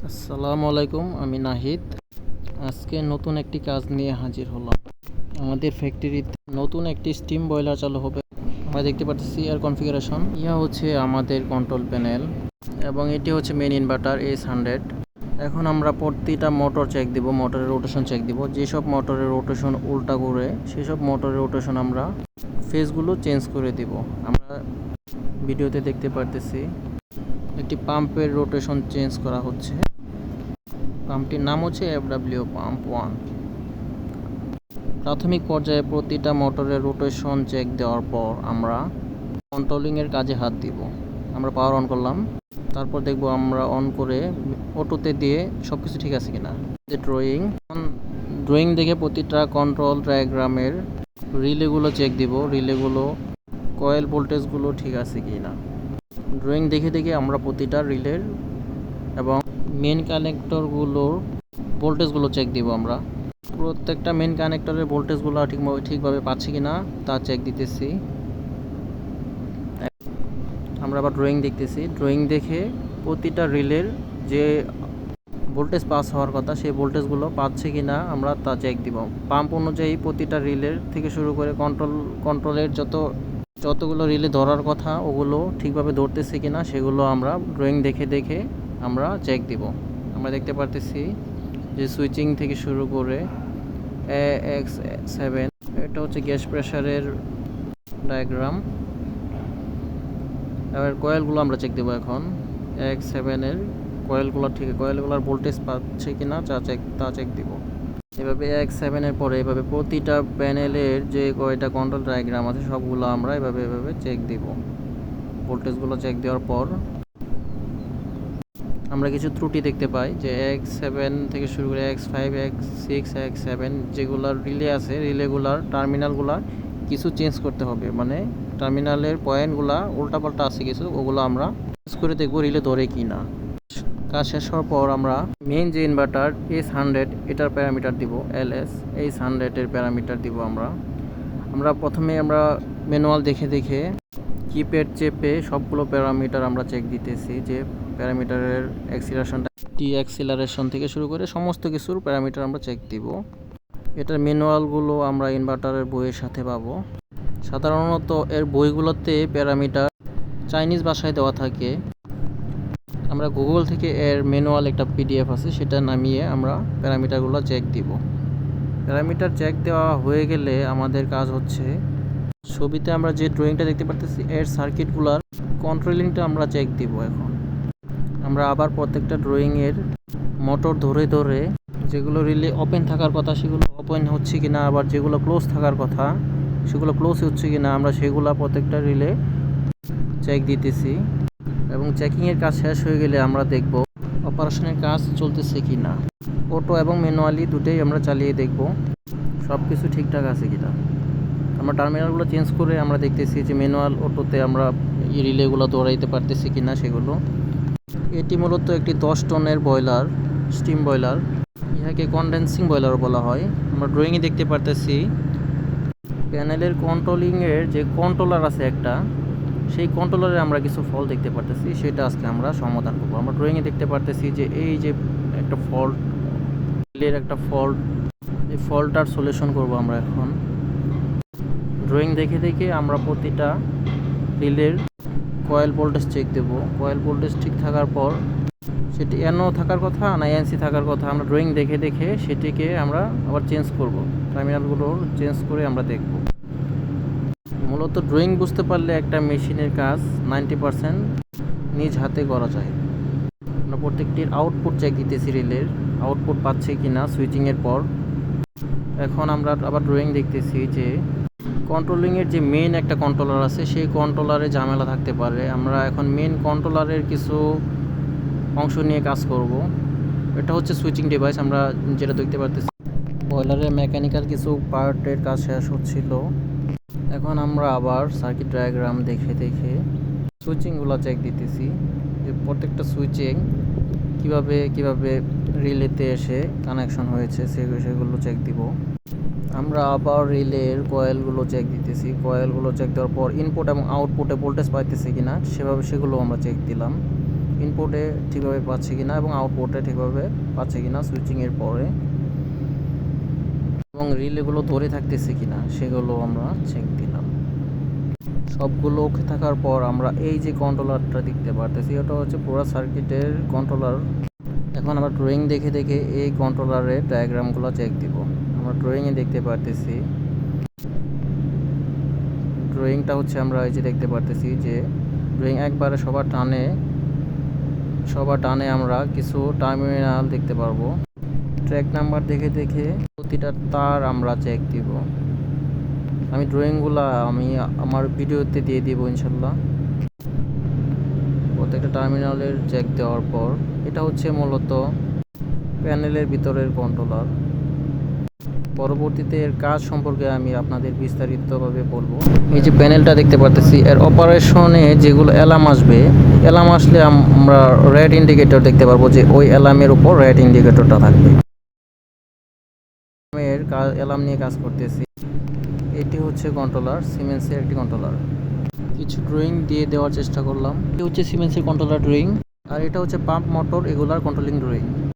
আসসালামু আলাইকুম, আমি নাহিদ। আজকে নতুন একটি কাজ নিয়ে হাজির হলাম। আমাদের ফ্যাক্টরিতে নতুন একটি স্টিম বয়লার চালু হবে। আমরা দেখতে পাচ্ছি এয়ার কনফিগারেশন। ইয়া হচ্ছে আমাদের কন্ট্রোল প্যানেল এবং এটি হচ্ছে মেইন ইনভার্টার S100। এখন আমরা প্রতিটা মোটর চেক দিব, মোটরের রোটেশন চেক দিব। যেসব মোটরের রোটেশন উল্টা করে সেসব মোটরের রোটেশন আমরা ফেজগুলো চেঞ্জ করে দিব। আমরা ভিডিওতে দেখতে পারতেছি একটি পাম্পের রোটেশন চেঞ্জ করা হচ্ছে। পাম্পটির নাম হচ্ছে FW পাম্প 1। প্রাথমিক পর্যায়ে প্রতিটা মোটরের রোটেশন চেক দেওয়ার পর আমরা কন্ট্রোলিংয়ের কাজে হাত দিব। আমরা পাওয়ার অন করলাম, তারপর দেখব আমরা অন করে অটোতে দিয়ে সব কিছু ঠিক আছে কিনা। ড্রয়িং দেখে প্রতিটা কন্ট্রোল ডায়াগ্রামের রিলেগুলো চেক দিব, রিলেগুলো কয়েল ভোল্টেজগুলো ঠিক আছে কিনা। ড্রয়িং দেখে দেখে আমরা প্রতিটা রিলের এবং মেন কানেক্টরগুলোর ভোল্টেজগুলো চেক দিব। আমরা প্রত্যেকটা মেন কানেক্টরের ভোল্টেজগুলো ঠিকভাবে পাচ্ছি কিনা তা চেক দিতেছি। আমরা আবার ড্রয়িং দেখতেছি, ড্রয়িং দেখে প্রতিটা রিলের যে ভোল্টেজ পাস হওয়ার কথা সেই ভোল্টেজগুলো পাচ্ছে কিনা আমরা তা চেক দিব। পাম্প অনুযায়ী প্রতিটা রিলের থেকে শুরু করে কন্ট্রোলের যতগুলো রিলে ধরার কথা ওগুলো ঠিকভাবে ধরতেছে কিনা সেগুলো আমরা ড্রয়িং দেখে দেখে আমরা চেক দিব। আমরা দেখতে পারতেছি যে সুইচিং থেকে শুরু করে AX7, এটা হচ্ছে গ্যাস প্রেসারের ডায়াগ্রাম। এবার কয়েলগুলো আমরা চেক দেবো। এখন AX7-এর কয়েলগুলো কয়েলগুলোর ভোল্টেজ পাচ্ছে কিনা তা চেক দিব। এভাবে AX7-এর পরে এভাবে প্রতিটা প্যানেলের যে কয়টা কন্ট্রোল ডায়াগ্রাম আছে সবগুলো আমরা এভাবে চেক দিব। ভোল্টেজগুলো চেক দেওয়ার পর আমরা কিছু ত্রুটি দেখতে পাই যে AX7 থেকে শুরু করে AX5, AX6, AX7 যেগুলার রিলে আছে রিলেগুলার টার্মিনালগুলা কিছু চেঞ্জ করতে হবে, মানে টার্মিনালের পয়েন্টগুলা উল্টাপাল্টা আছে কিছু, ওগুলো আমরা চেঞ্জ করে দেখব রিলে ধরে কি না। কাজ শেষ হওয়ার পর আমরা মেইন যে ইনভার্টার S100 এটার প্যারামিটার দিব, S100 এর প্যারামিটার দিব। আমরা প্রথমে আমরা ম্যানুয়াল দেখে দেখে কিপ্যাড চেপে সবগুলো প্যারামিটার আমরা চেক দিতেছি, যে প্যারামিটারের অ্যাক্সিলারেশন থেকে শুরু করে সমস্ত কিছুর প্যারামিটার আমরা চেক দিব। এটার ম্যানুয়ালগুলো আমরা ইনভার্টারের বইয়ের সাথে পাবো। সাধারণত এর বইগুলোতে প্যারামিটার চাইনিজ ভাষায় দেওয়া থাকে। আমরা গুগল থেকে এর ম্যানুয়াল একটা PDF আছে সেটা নামিয়ে আমরা প্যারামিটারগুলো চেক দিব। প্যারামিটার চেক দেওয়া হয়ে গেলে আমাদের কাজ হচ্ছে ছবিতে আমরা যে ড্রয়িংটা দেখতে পারতেছি এর সার্কিটগুলোর কন্ট্রোলিংটা আমরা চেক দিব। এখন আমরা আবার প্রত্যেকটা ড্রয়িংয়ের মোটর ধরে ধরে যেগুলো রিলে ওপেন থাকার কথা সেগুলো ওপেন হচ্ছে কিনা, আবার যেগুলো ক্লোজ থাকার কথা সেগুলো ক্লোজ হচ্ছে কিনা আমরা সেগুলো প্রত্যেকটা রিলে চেক দিতেছি। এবং চেকিংয়ের কাজ শেষ হয়ে গেলে আমরা দেখব অপারেশনের কাজ চলতেছে কি না। অটো এবং ম্যানুয়ালি দুটোই আমরা চালিয়ে দেখব সব কিছু ঠিকঠাক আছে কিনা। আমরা টার্মিনালগুলো চেঞ্জ করে আমরা দেখতেছি যে ম্যানুয়াল অটোতে আমরা রিলেগুলো দৌড়াইতে পারতেছি কিনা সেগুলো। এটি মূলত একটি 10 টনের বয়লার, স্টিম বয়লার। ইহাকে কনডেন্সিং বয়লারও বলা হয়। আমরা ড্রয়িংয়ে দেখতে পারতেছি প্যানেলের কন্ট্রোলিংয়ের যে কন্ট্রোলার আছে একটা, সেই কন্ট্রোলারে আমরা কিছু ফল্ট দেখতে পারতেছি, সেটা আজকে আমরা সমাধান করবো। আমরা ড্রয়িংয়ে দেখতে পারতেছি যে এই যে একটা ফল্ট, রিলের একটা ফল্ট, এই ফল্টটার সলিউশন করব আমরা। এখন ড্রয়িং দেখে দেখে আমরা প্রতিটা রিলের কয়েল ভোল্টেজ চেক দেব। কয়েল ভোল্টেজ ঠিক থাকার পর সেটি NO থাকার কথা না NC থাকার কথা আমরা ড্রয়িং দেখে দেখে সেটিকে আমরা আবার চেঞ্জ করব। টার্মিনালগুলো চেঞ্জ করে আমরা দেখব। মূলত ড্রয়িং বুঝতে পারলে একটা মেশিনের কাজ 90% নিজ হাতে করা যায়। আমরা প্রত্যেকটির আউটপুট চেক দিতেছি, রিলের আউটপুট পাচ্ছে কি না সুইচিংয়ের পর। এখন আমরা আবার ড্রয়িং দেখতেছি যে কন্ট্রোলিংয়ের যে মেইন একটা কন্ট্রোলার আছে সেই কন্ট্রোলারে ঝামেলা থাকতে পারে। আমরা এখন মেইন কন্ট্রোলারের কিছু অংশ নিয়ে কাজ করব। এটা হচ্ছে সুইচিং ডিভাইস। আমরা যেটা দেখতে পারতেছি বয়লারের মেকানিক্যাল কিছু পার্টের কাজ শেষ হচ্ছিল। এখন আমরা আবার সার্কিট ডায়াগ্রাম দেখে দেখে সুইচিংগুলো চেক দিতেছি, যে প্রত্যেকটা সুইচিং কিভাবে রিলেতে এসে কানেকশন হয়েছে সেগুলো চেক দিব। আমরা আবার রিলের কয়েলগুলো চেক দিতেছি। কয়েলগুলো চেক দেওয়ার পর ইনপুট এবং আউটপুটে ভোল্টেজ পাইতেছে কিনা সেগুলো আমরা চেক দিলাম। ইনপুটে ঠিকভাবে পাচ্ছে কিনা এবং আউটপুটে ঠিকভাবে পাচ্ছে কিনা সুইচিংয়ের পরে, এবং রিলেগুলো ধরে থাকতেছে কিনা সেগুলো আমরা চেক দিলাম। সবগুলো ওকে থাকার পর আমরা এই যে কন্ট্রোলারটা দেখতে পারতেছি, এটা হচ্ছে পুরো সার্কিটের কন্ট্রোলার। এখন আমরা ড্রয়িং দেখে দেখে এই কন্ট্রোলারের ডায়াগ্রামগুলো চেক দিব। আমরা ড্রয়িংয়ে দেখতে পারতেছি, ড্রয়িংটা হচ্ছে আমরা এই যে দেখতে পারতেছি যে ড্রয়িং একবারে সবার টানে আমরা কিছু টার্মিনাল দেখতে পারবো। ট্র্যাক নাম্বার দেখে দেখে প্রতিটা তার আমরা চেক দিব। আমি ড্রয়িংগুলো আমার ভিডিওতে দিয়ে দিব ইনশাল্লাহ। প্রত্যেকটা টার্মিনালের চেক দেওয়ার পর এটা হচ্ছে মূলত প্যানেলের ভিতরের কন্ট্রোলার। পরবর্তীতে এর কাজ সম্পর্কে আমি আপনাদের বিস্তারিতভাবে বলবো। এই যে প্যানেলটা দেখতে পারতেছি, এর অপারেশনে যেগুলো অ্যালার্ম আসবে, অ্যালার্ম আসলে আমরা রেড ইন্ডিকেটর দেখতে পারবো যে ওই অ্যালার্মের উপর রেড ইন্ডিকেটরটা থাকবে। এর কাজ অ্যালার্ম নিয়ে কাজ করতেছি। এটি হচ্ছে কন্ট্রোলার, সিমেন্সের একটি কন্ট্রোলার। কিছু ড্রয়িং দিয়ে দেওয়ার চেষ্টা করলাম। এটি হচ্ছে সিমেন্সের কন্ট্রোলার ড্রয়িং, আর এটা হচ্ছে পাম্প মোটর এগুলার কন্ট্রোলিং ড্রয়িং।